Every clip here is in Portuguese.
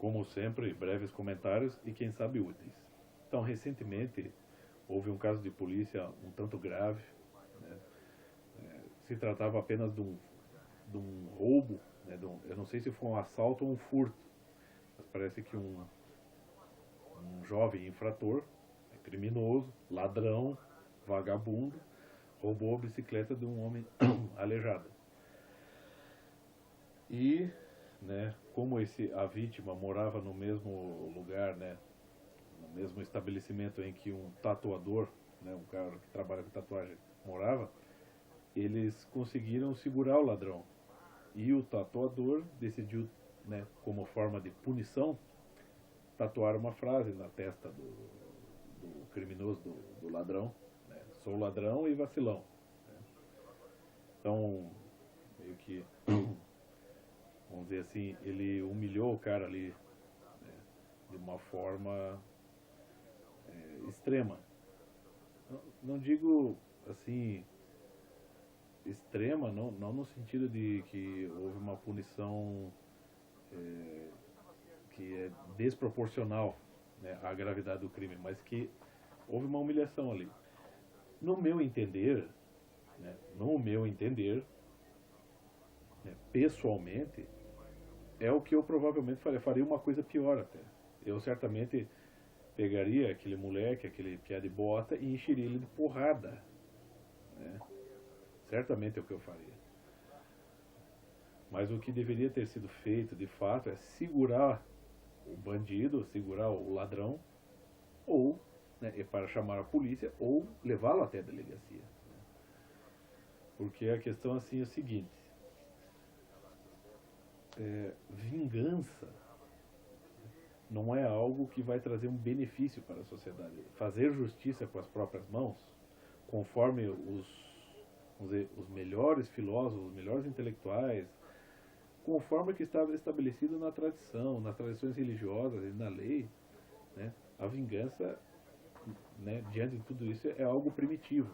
como sempre, breves comentários e quem sabe úteis. Então, recentemente, houve um caso de polícia um tanto grave, né? Se tratava apenas de um roubo, né? Eu não sei se foi um assalto ou um furto, mas parece que um jovem infrator, criminoso, ladrão, vagabundo, roubou a bicicleta de um homem aleijado. E, né, como a vítima morava no mesmo lugar, né, no mesmo estabelecimento em que um tatuador, né, um cara que trabalha com tatuagem, morava, eles conseguiram segurar o ladrão. E o tatuador decidiu, né, como forma de punição, tatuar uma frase na testa do criminoso, do ladrão, né, sou ladrão e vacilão. Né. Então, meio que, vamos dizer assim, ele humilhou o cara ali, né, de uma forma extrema. Não digo assim extrema, não no sentido de que houve uma punição que é desproporcional, né, à gravidade do crime, mas que houve uma humilhação ali. No meu entender, né, pessoalmente, é o que eu provavelmente faria uma coisa pior até. Eu certamente pegaria aquele moleque, aquele piá de bota e encheria ele de porrada, né? Certamente é o que eu faria. Mas o que deveria ter sido feito, de fato, é segurar o bandido, segurar o ladrão, ou, né, para chamar a polícia, ou levá-lo até a delegacia. Né? Porque a questão assim é o seguinte: vingança não é algo que vai trazer um benefício para a sociedade. Fazer justiça com as próprias mãos, conforme vamos dizer, os melhores filósofos, os melhores intelectuais, conforme que estava estabelecido na tradição, nas tradições religiosas e na lei, né, a vingança, né, diante de tudo isso, é algo primitivo.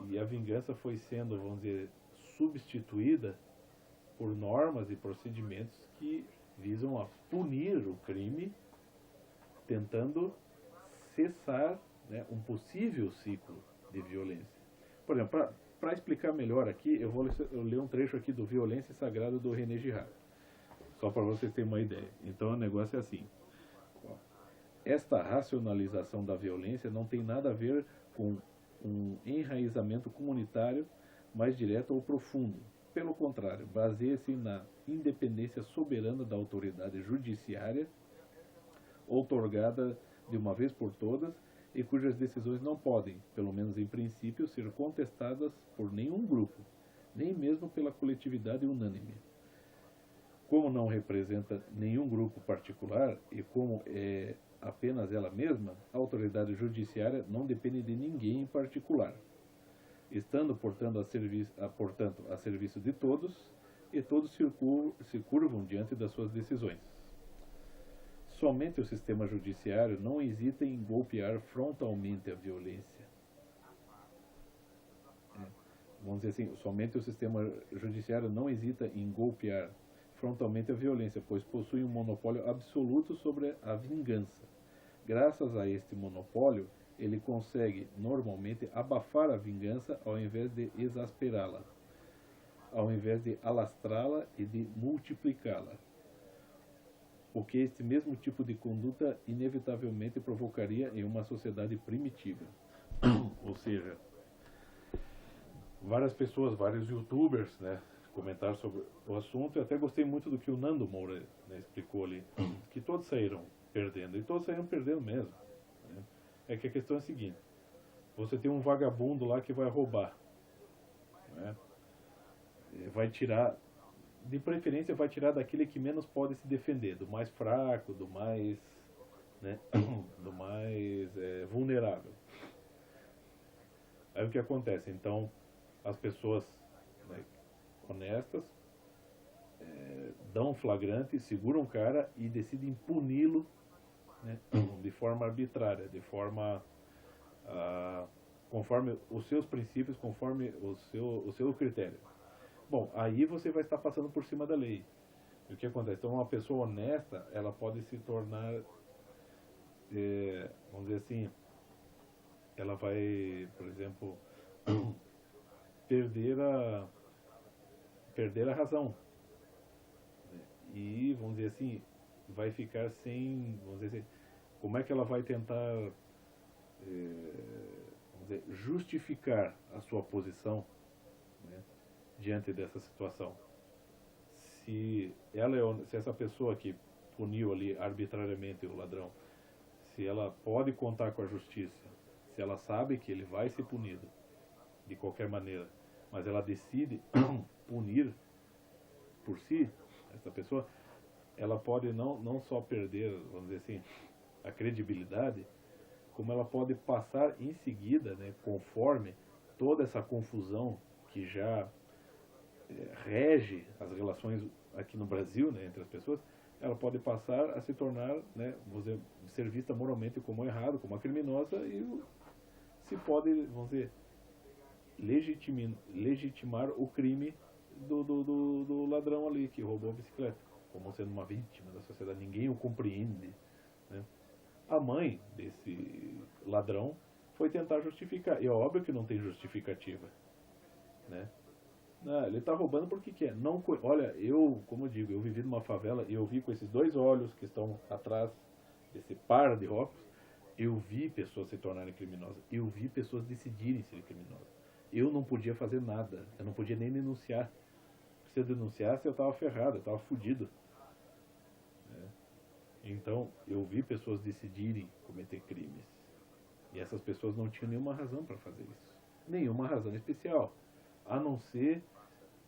E a vingança foi sendo, vamos dizer, substituída por normas e procedimentos que visam a punir o crime, tentando cessar, né, um possível ciclo de violência. Por exemplo, para explicar melhor aqui, eu vou ler um trecho aqui do Violência Sagrada do René Girard, só para vocês terem uma ideia. Então o negócio é assim: esta racionalização da violência não tem nada a ver com um enraizamento comunitário mais direto ou profundo. Pelo contrário, baseia-se na independência soberana da autoridade judiciária, outorgada de uma vez por todas, e cujas decisões não podem, pelo menos em princípio, ser contestadas por nenhum grupo, nem mesmo pela coletividade unânime. Como não representa nenhum grupo particular e como é apenas ela mesma, a autoridade judiciária não depende de ninguém em particular, estando, portanto, a serviço de todos, e todos se curvam diante das suas decisões. Somente o sistema judiciário não hesita em golpear frontalmente a violência. Vamos dizer assim, somente o sistema judiciário não hesita em golpear frontalmente a violência, pois possui um monopólio absoluto sobre a vingança. Graças a este monopólio, ele consegue normalmente abafar a vingança ao invés de exasperá-la, ao invés de alastrá-la e de multiplicá-la. O que este mesmo tipo de conduta inevitavelmente provocaria em uma sociedade primitiva. Ou seja, várias pessoas, vários youtubers, né, comentaram sobre o assunto. Eu até gostei muito do que o Nando Moura, né, explicou ali, que todos saíram perdendo, e todos saíram perdendo mesmo. Né. É que a questão é a seguinte: você tem um vagabundo lá que vai roubar, né, vai tirar, de preferência vai tirar daquele que menos pode se defender, do mais fraco, do mais, né, do mais vulnerável. Aí o que acontece? Então, as pessoas, né, honestas dão um flagrante, seguram o cara e decidem puni-lo, né, de forma arbitrária, de forma conforme os seus princípios, conforme o seu critério. Bom, aí você vai estar passando por cima da lei. E o que acontece? Então, uma pessoa honesta, ela pode se tornar, vamos dizer assim, ela vai, por exemplo, perder a, perder a razão. E, vamos dizer assim, vai ficar sem, vamos dizer assim, como é que ela vai tentar, vamos dizer, justificar a sua posição, né, diante dessa situação. Se se essa pessoa que puniu ali arbitrariamente o ladrão, se ela pode contar com a justiça, se ela sabe que ele vai ser punido de qualquer maneira, mas ela decide punir por si essa pessoa, ela pode não só perder, vamos dizer assim, a credibilidade, como ela pode passar em seguida, né, conforme toda essa confusão que já rege as relações aqui no Brasil, né, entre as pessoas, ela pode passar a se tornar, né, vamos dizer, ser vista moralmente como errado, como uma criminosa, e se pode, vamos dizer, legitimar o crime do ladrão ali que roubou a bicicleta, como sendo uma vítima da sociedade. Ninguém o compreende, né? A mãe desse ladrão foi tentar justificar, e é óbvio que não tem justificativa, né? Não, ele está roubando porque quer. Não, olha, como eu digo, eu vivi numa favela e eu vi com esses dois olhos que estão atrás desse par de óculos, eu vi pessoas se tornarem criminosas, eu vi pessoas decidirem ser criminosas. Eu não podia fazer nada, eu não podia nem denunciar. Se eu denunciasse, eu estava ferrado, eu estava fudido. Né? Então, eu vi pessoas decidirem cometer crimes. E essas pessoas não tinham nenhuma razão para fazer isso. Nenhuma razão especial. A não ser,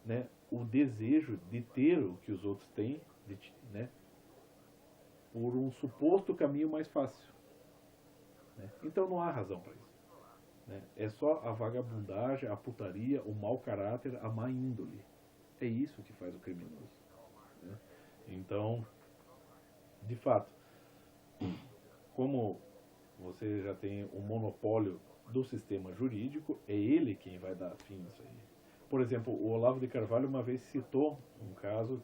né, o desejo de ter o que os outros têm, né, por um suposto caminho mais fácil. Né? Então não há razão para isso. Né? É só a vagabundagem, a putaria, o mau caráter, a má índole. É isso que faz o criminoso. Né? Então, de fato, como você já tem um monopólio do sistema jurídico, é ele quem vai dar fim nisso aí. Por exemplo, o Olavo de Carvalho uma vez citou um caso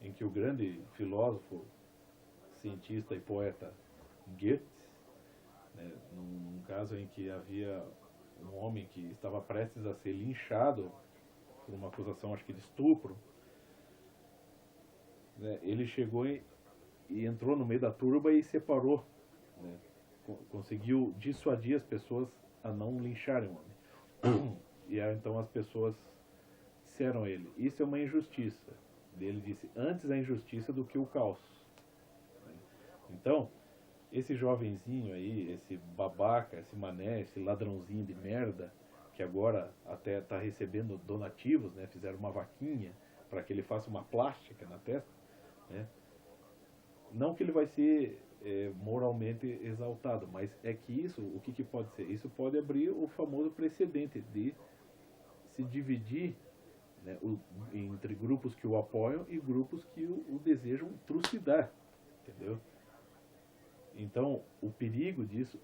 em que o grande filósofo, cientista e poeta Goethe, né, num caso em que havia um homem que estava prestes a ser linchado por uma acusação, acho que de estupro, né, ele chegou e entrou no meio da turba e separou, né, conseguiu dissuadir as pessoas a não lincharem o homem. E aí, então as pessoas disseram a ele, isso é uma injustiça. Ele disse, antes a injustiça do que o caos. Então, esse jovenzinho aí, esse babaca, esse mané, esse ladrãozinho de merda, que agora até está recebendo donativos, né, fizeram uma vaquinha para que ele faça uma plástica na testa, né, não que ele vai ser moralmente exaltado, mas é que isso, o que pode ser? Isso pode abrir o famoso precedente de se dividir, né, entre grupos que o apoiam e grupos que o desejam trucidar, entendeu? Então, o perigo disso,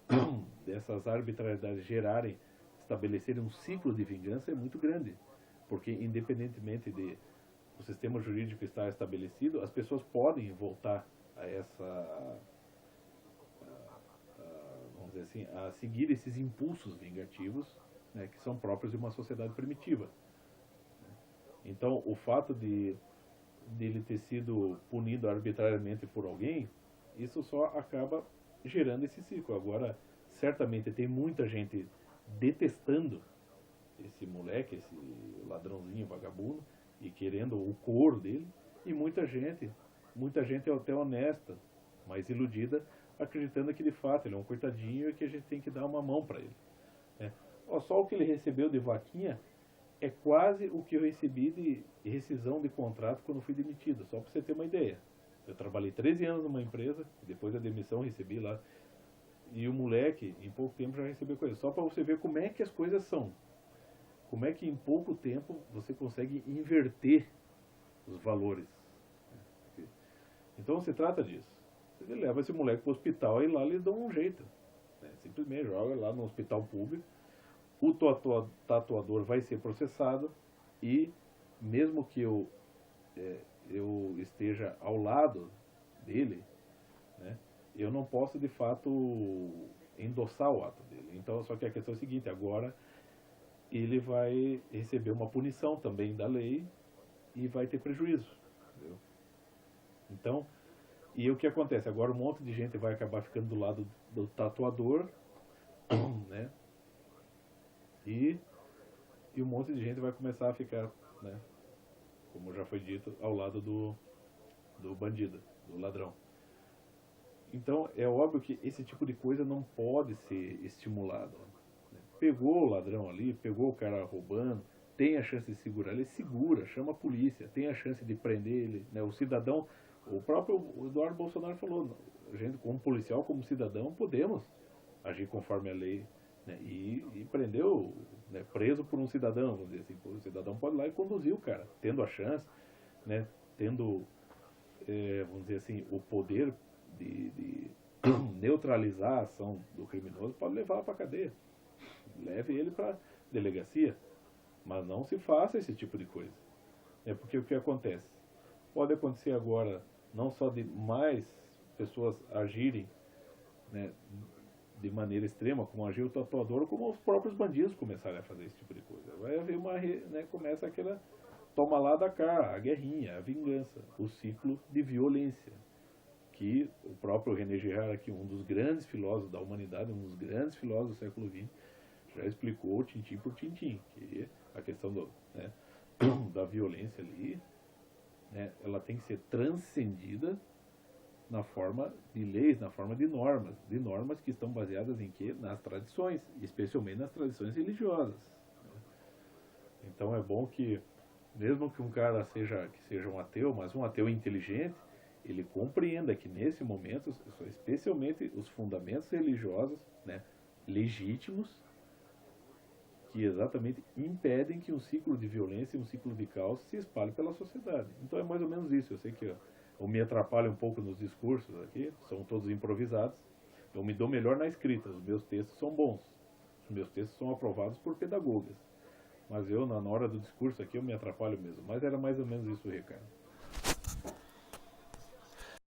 dessas arbitrariedades estabelecerem um ciclo de vingança é muito grande, porque independentemente de o sistema jurídico estar estabelecido, as pessoas podem voltar a vamos dizer assim, a seguir esses impulsos vingativos, né, que são próprios de uma sociedade primitiva. Então, o fato de ele ter sido punido arbitrariamente por alguém, isso só acaba gerando esse ciclo. Agora, certamente tem muita gente detestando esse moleque, esse ladrãozinho vagabundo, e querendo o couro dele, e muita gente é até honesta, mas iludida, acreditando que de fato ele é um coitadinho e que a gente tem que dar uma mão para ele. Né? Só o que ele recebeu de vaquinha é quase o que eu recebi de rescisão de contrato quando fui demitido, só para você ter uma ideia. Eu trabalhei 13 anos numa empresa, depois da demissão recebi lá, e o moleque, em pouco tempo, já recebeu coisa. Só para você ver como é que as coisas são. Como é que em pouco tempo você consegue inverter os valores. Então se trata disso. Você leva esse moleque para o hospital e lá eles dão um jeito. Né? Simplesmente joga lá no hospital público, o tatuador vai ser processado e mesmo que eu esteja ao lado dele, né, eu não posso de fato endossar o ato dele. Então, só que a questão é a seguinte: agora ele vai receber uma punição também da lei e vai ter prejuízo, entendeu? Então, e o que acontece? Agora um monte de gente vai acabar ficando do lado do tatuador, né? E um monte de gente vai começar a ficar, né, como já foi dito, ao lado do bandido, do ladrão. Então, é óbvio que esse tipo de coisa não pode ser estimulado. Pegou o ladrão ali, pegou o cara roubando, tem a chance de segurar ele, segura, chama a polícia, tem a chance de prender ele, né? O cidadão, o próprio Eduardo Bolsonaro falou, a gente como policial, como cidadão, podemos agir conforme a lei, né? E prendeu, né, preso por um cidadão, vamos dizer assim, o cidadão pode ir lá e conduzir o cara, tendo a chance, né, tendo, vamos dizer assim, o poder de neutralizar a ação do criminoso, pode levar para a cadeia. Leve ele para delegacia, mas não se faça esse tipo de coisa. É porque o que acontece? Pode acontecer agora, não só de mais pessoas agirem, né, de maneira extrema, como agiu o tatuador, como os próprios bandidos começarem a fazer esse tipo de coisa. Vai haver uma, né, começa aquela toma lá da cá, a guerrinha, a vingança, o ciclo de violência, que o próprio René Girard, aqui, um dos grandes filósofos da humanidade, um dos grandes filósofos do século XX, já explicou tintim por tintim, que a questão né, da violência ali, né, ela tem que ser transcendida na forma de leis, na forma de normas que estão baseadas em quê? Nas tradições, especialmente nas tradições religiosas. Então é bom que, mesmo que um cara seja um ateu, mas um ateu inteligente, ele compreenda que nesse momento, especialmente os fundamentos religiosos, né, legítimos, que exatamente impedem que um ciclo de violência e um ciclo de caos se espalhe pela sociedade. Então é mais ou menos isso. Eu sei que eu me atrapalho um pouco nos discursos aqui, são todos improvisados. Eu me dou melhor na escrita, os meus textos são bons. Os meus textos são aprovados por pedagogas. Mas eu, na hora do discurso aqui, eu me atrapalho mesmo. Mas era mais ou menos isso o recado.